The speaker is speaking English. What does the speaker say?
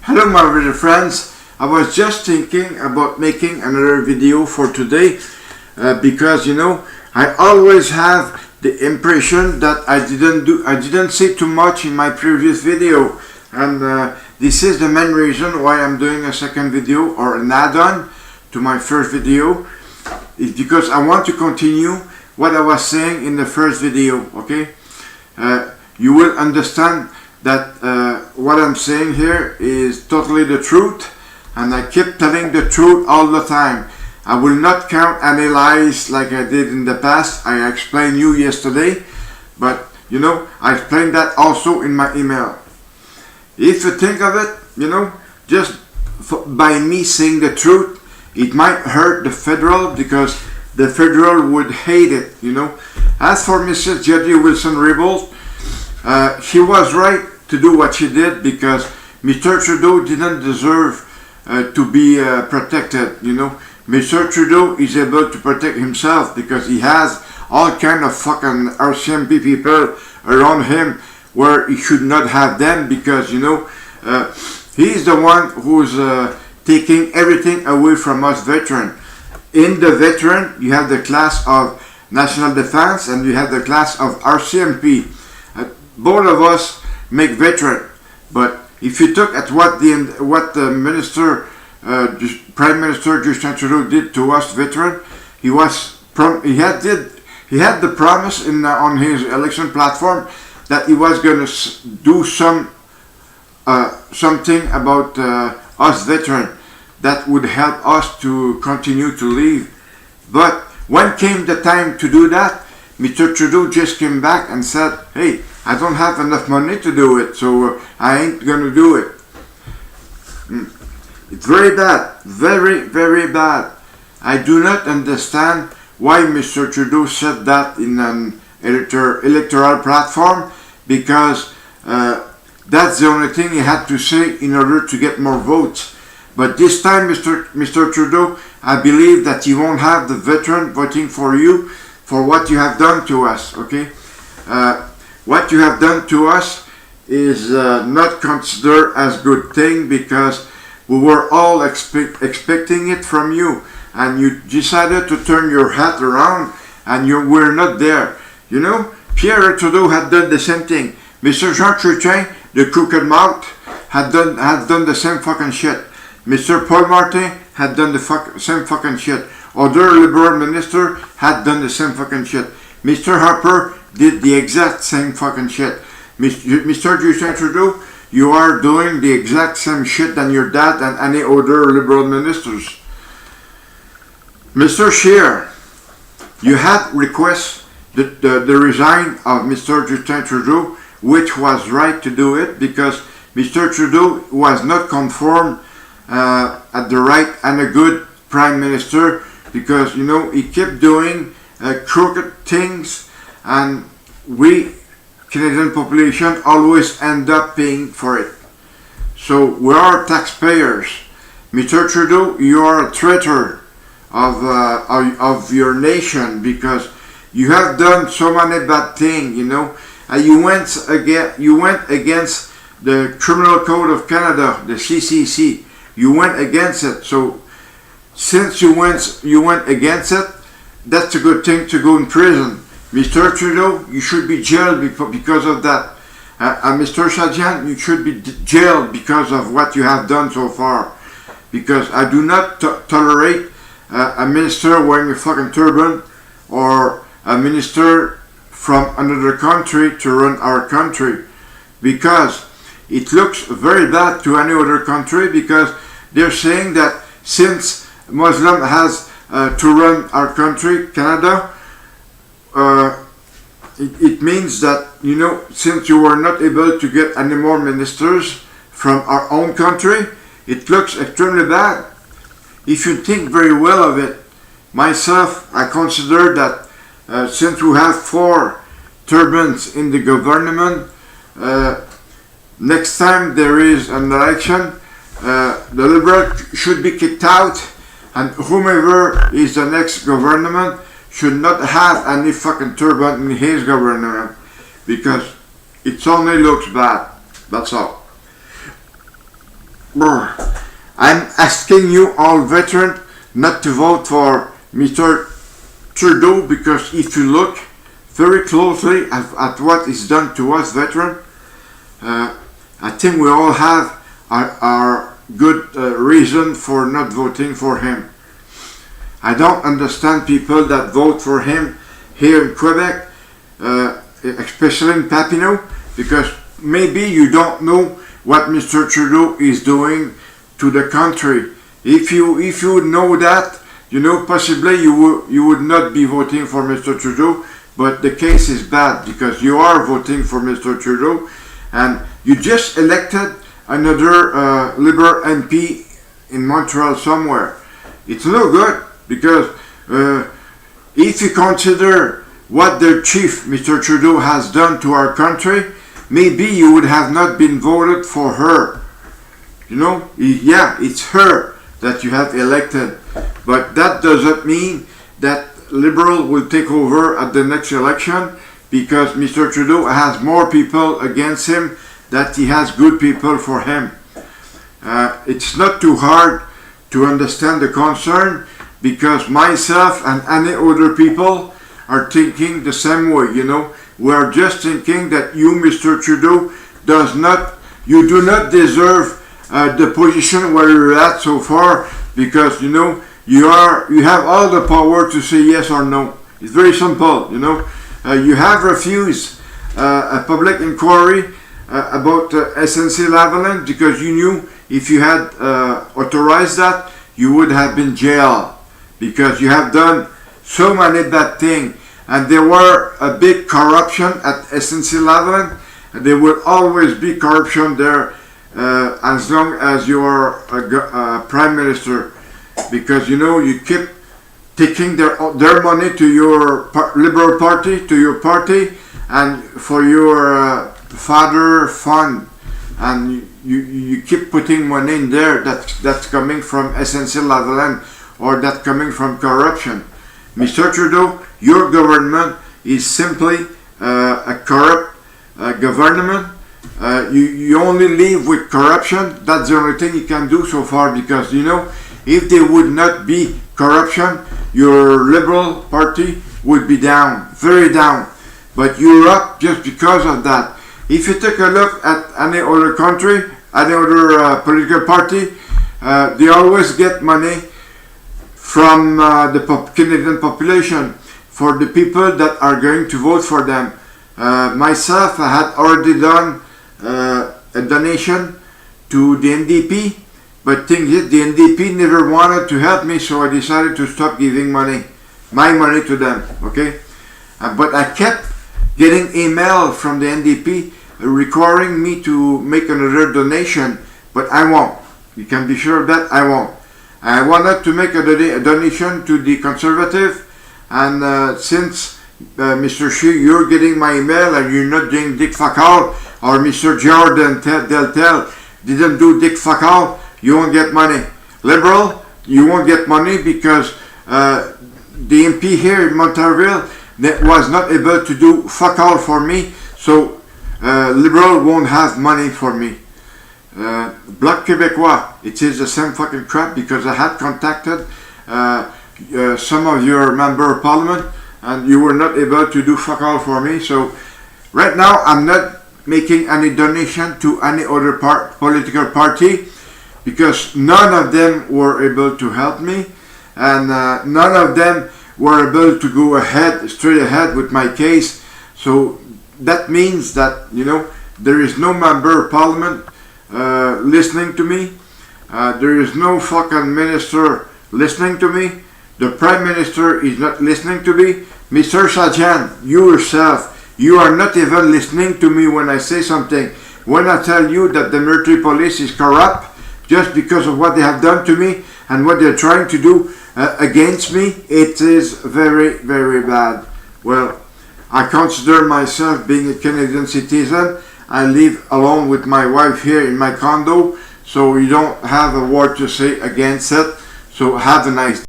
Hello my dear friends, I was just thinking about making another video for today because I always have the impression that I didn't say too much in my previous video, and this is the main reason why I'm doing a second video or an add-on to my first video. It's because I want to continue what I was saying in the first video. Okay, you will understand that what I'm saying here is totally the truth, and I keep telling the truth all the time. I will not count any lies like I did in the past. I explained you yesterday, but I explained that also in my email. If you think of it, just by me saying the truth, it might hurt the federal, because the federal would hate it. As for Mrs. J.D. Wilson-Raybould, she was right to do what she did, because Mr. Trudeau didn't deserve to be protected. Mr. Trudeau is able to protect himself because he has all kind of fucking RCMP people around him where he should not have them, because he's the one who's taking everything away from us veterans. In the veteran, you have the class of National Defense and you have the class of RCMP. Both of us make veteran, but if you look at what the Prime Minister Justin Trudeau did to us veteran, he had the promise on his election platform that he was going to do something about us veteran that would help us to continue to live. But when came the time to do that, Mr. Trudeau just came back and said, "Hey, I don't have enough money to do it, so I ain't going to do it." It's very bad, very, very bad. I do not understand why Mr. Trudeau said that in an electoral platform, because that's the only thing he had to say in order to get more votes. But this time, Mr. Trudeau, I believe that you won't have the veteran voting for you for what you have done to us, okay? What you have done to us is not considered as good thing, because we were all expecting it from you, and you decided to turn your hat around and you were not there. Pierre Trudeau had done the same thing. Mr. Jean Chrétien, the crooked mouth, had done the same fucking shit. Mr. Paul Martin had done the same fucking shit. Other Liberal minister had done the same fucking shit. Mr. Harper did the exact same fucking shit. Mr. Justin Trudeau, you are doing the exact same shit than your dad and any other Liberal ministers. Mr. Scheer, you had request the resign of Mr. Justin Trudeau, which was right to do it, because Mr. Trudeau was not conformed at the right and a good Prime Minister, because he kept doing crooked things, and we Canadian population always end up paying for it. So we are taxpayers. Mr. Trudeau, you are a traitor of your nation, because you have done so many bad things. You went against the Criminal Code of Canada, the CCC. You went against it. So since you went against it, that's a good thing to go in prison. Mr. Trudeau, you should be jailed because of that. And Mr. Sajjan, you should be jailed because of what you have done so far. Because I do not tolerate a minister wearing a fucking turban, or a minister from another country to run our country. Because it looks very bad to any other country, because they're saying that since Muslim has to run our country, Canada, it means that, since you were not able to get any more ministers from our own country, it looks extremely bad. If you think very well of it, myself, I consider that since we have 4 turbans in the government, next time there is an election, the Liberal should be kicked out, and whomever is the next government should not have any fucking turban in his government, because it only looks bad. That's all. I'm asking you all veterans not to vote for Mr. Trudeau, because if you look very closely at what is done to us veterans, I think we all have our good reason for not voting for him. I don't understand people that vote for him here in Quebec, especially in Papineau, because maybe you don't know what Mr. Trudeau is doing to the country. If you know that, possibly you would not be voting for Mr. Trudeau, but the case is bad because you are voting for Mr. Trudeau, and you just elected another Liberal MP in Montreal somewhere. It's no good, because if you consider what their chief, Mr. Trudeau, has done to our country, maybe you would have not been voted for her. Yeah, it's her that you have elected, but that doesn't mean that Liberal will take over at the next election, because Mr. Trudeau has more people against him than he has good people for him. It's not too hard to understand the concern, because myself and any other people are thinking the same way. We are just thinking that you, Mr. Trudeau, you do not deserve the position where you're at so far, because you have all the power to say yes or no. It's very simple. You have refused a public inquiry about SNC-Lavalin, because you knew if you had authorized that, you would have been jailed, because you have done so many bad things, and there were a big corruption at SNC-Lavalin, and there will always be corruption there as long as you are a prime minister, because you keep taking their money to your Liberal Party, to your party, and for your father fund, and you keep putting money in there that's coming from SNC-Lavalin, or that's coming from corruption. Mr. Trudeau, your government is simply a corrupt government. You only live with corruption. That's the only thing you can do so far, because if there would not be corruption, your Liberal Party would be down, very down. But you're up just because of that. If you take a look at any other country, any other political party, they always get money from the Canadian population, for the people that are going to vote for them. Myself, I had already done a donation to the NDP, but thing is, the NDP never wanted to help me, so I decided to stop giving my money to them. Okay, but I kept getting email from the NDP requiring me to make another donation, but I won't. You can be sure of that I won't. I wanted to make a donation to the Conservative, and since Mr. Shea, you're getting my email and you're not doing dick fuck all, or Mr. Jordan Deltel didn't do dick fuck all, you won't get money. Liberal, you won't get money, because the MP here in Montreal was not able to do fuck all for me, so Liberal won't have money for me. Bloc Québécois, it is the same fucking crap, because I had contacted some of your member of parliament, and you were not able to do fuck all for me. So right now I'm not making any donation to any other political party, because none of them were able to help me, and none of them were able to go straight ahead with my case. So that means that there is no member of parliament listening to me. There is no fucking minister listening to me. The Prime Minister is not listening to me. Mr. Sajjan, you yourself, you are not even listening to me when I say something. When I tell you that the military police is corrupt just because of what they have done to me and what they're trying to do against me, it is very, very bad. Well, I consider myself being a Canadian citizen. I live alone with my wife here in my condo, so you don't have a word to say against it. So have a nice day.